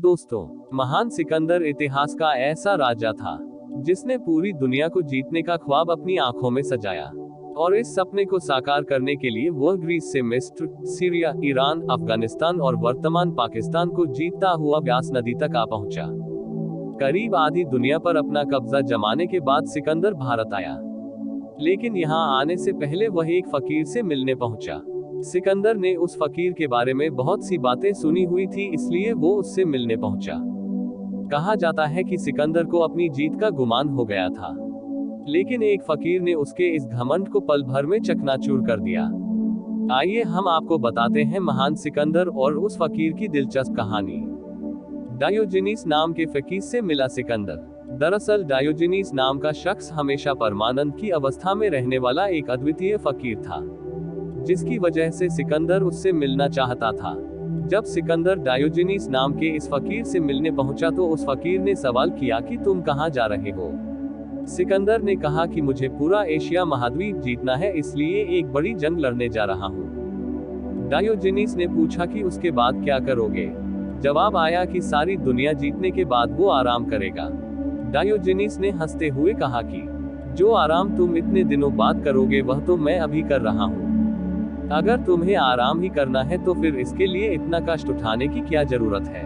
दोस्तों, महान सिकंदर इतिहास का ऐसा राजा था जिसने पूरी दुनिया को जीतने का ख्वाब अपनी आंखों में सजाया और इस सपने को साकार करने के लिए वह ग्रीस से मिस्र, सीरिया, ईरान, अफगानिस्तान और वर्तमान पाकिस्तान को जीतता हुआ व्यास नदी तक आ पहुंचा। करीब आधी दुनिया पर अपना कब्जा जमाने के बाद सिकंदर भारत आया, लेकिन यहाँ आने से पहले वह एक फकीर से मिलने पहुंचा। सिकंदर ने उस फकीर के बारे में बहुत सी बातें सुनी हुई थी, इसलिए वो उससे मिलने पहुंचा। कहा जाता है कि सिकंदर को अपनी जीत का गुमान हो गया था, लेकिन एक फकीर ने उसके इस घमंड को पल भर में चकनाचूर कर दिया। आइए हम आपको बताते हैं महान सिकंदर और उस फकीर की दिलचस्प कहानी। डायोजनीस नाम के फकीर से मिला सिकंदर। दरअसल डायोजनीस नाम का शख्स हमेशा परमानंद की अवस्था में रहने वाला एक अद्वितीय फकीर था, जिसकी वजह से सिकंदर उससे मिलना चाहता था। जब सिकंदर डायोजनीस नाम के इस फकीर से मिलने पहुंचा तो उस फकीर ने सवाल किया कि तुम कहां जा रहे हो। सिकंदर ने कहा कि मुझे पूरा एशिया महाद्वीप जीतना है, इसलिए एक बड़ी जंग लड़ने जा रहा हूं। डायोजनीस ने पूछा कि उसके बाद क्या करोगे। जवाब आया कि सारी दुनिया जीतने के बाद वो आराम करेगा। डायोजनीस ने हंसते हुए कहा कि जो आराम तुम इतने दिनों बाद करोगे वह तो मैं अभी कर रहा हूं। अगर तुम्हें आराम ही करना है तो फिर इसके लिए इतना कष्ट उठाने की क्या जरूरत है।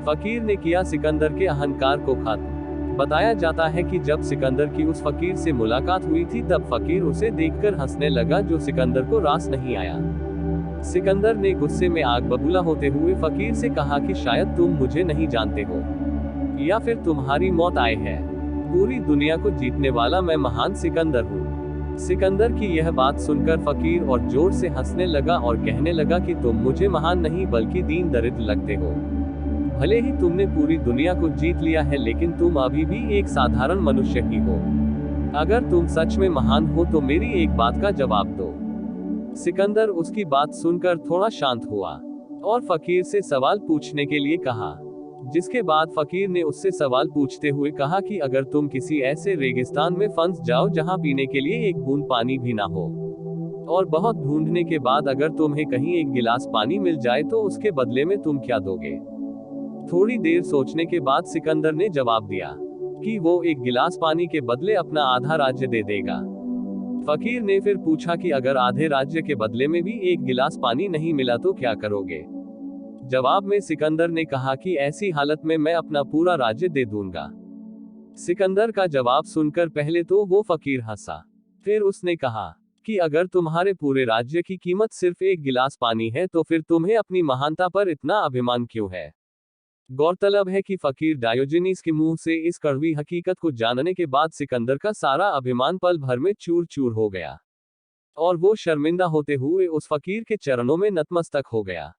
फकीर ने किया सिकंदर के अहंकार को खत्म। बताया जाता है कि जब सिकंदर की उस फकीर से मुलाकात हुई थी तब फकीर उसे देखकर हंसने लगा, जो सिकंदर को रास नहीं आया। सिकंदर ने गुस्से में आग बबूला होते हुए फकीर से कहा कि शायद तुम मुझे नहीं जानते हो या फिर तुम्हारी मौत आए है। पूरी दुनिया को जीतने वाला मैं महान सिकंदर हूँ। सिकंदर की यह बात सुनकर फकीर और जोर से हंसने लगा और कहने लगा कि तुम मुझे महान नहीं बल्कि दीन दरिद्र लगते हो। भले ही तुमने पूरी दुनिया को जीत लिया है, लेकिन तुम अभी भी एक साधारण मनुष्य ही हो। अगर तुम सच में महान हो तो मेरी एक बात का जवाब दो। सिकंदर उसकी बात सुनकर थोड़ा शांत हुआ और फकीर से सवाल पूछने के लिए कहा, जिसके बाद फकीर ने उससे सवाल पूछते हुए कहा कि अगर तुम किसी ऐसे रेगिस्तान में फंस जाओ जहां पीने के लिए एक बूंद पानी भी ना हो, और बहुत ढूंढने के बाद अगर तुम्हें कहीं एक गिलास पानी मिल जाए तो उसके बदले में तुम क्या दोगे। थोड़ी देर सोचने के बाद सिकंदर ने जवाब दिया कि वो एक गिलास पानी के बदले अपना आधा राज्य दे देगा। फकीर ने फिर पूछा कि अगर आधे राज्य के बदले में भी एक गिलास पानी नहीं मिला तो क्या करोगे। जवाब में सिकंदर ने कहा कि ऐसी हालत में मैं अपना पूरा राज्य दे दूंगा। सिकंदर का जवाब सुनकर पहले तो वो फकीर हंसा, फिर उसने कहा कि अगर तुम्हारे पूरे राज्य की कीमत सिर्फ एक गिलास पानी है तो फिर तुम्हें अपनी महानता पर इतना अभिमान क्यों है। गौरतलब है कि फकीर डायोजनीस के मुंह से इस कड़वी हकीकत को जानने के बाद सिकंदर का सारा अभिमान पल भर में चूर चूर हो गया और वो शर्मिंदा होते हुए उस फकीर के चरणों में नतमस्तक हो गया।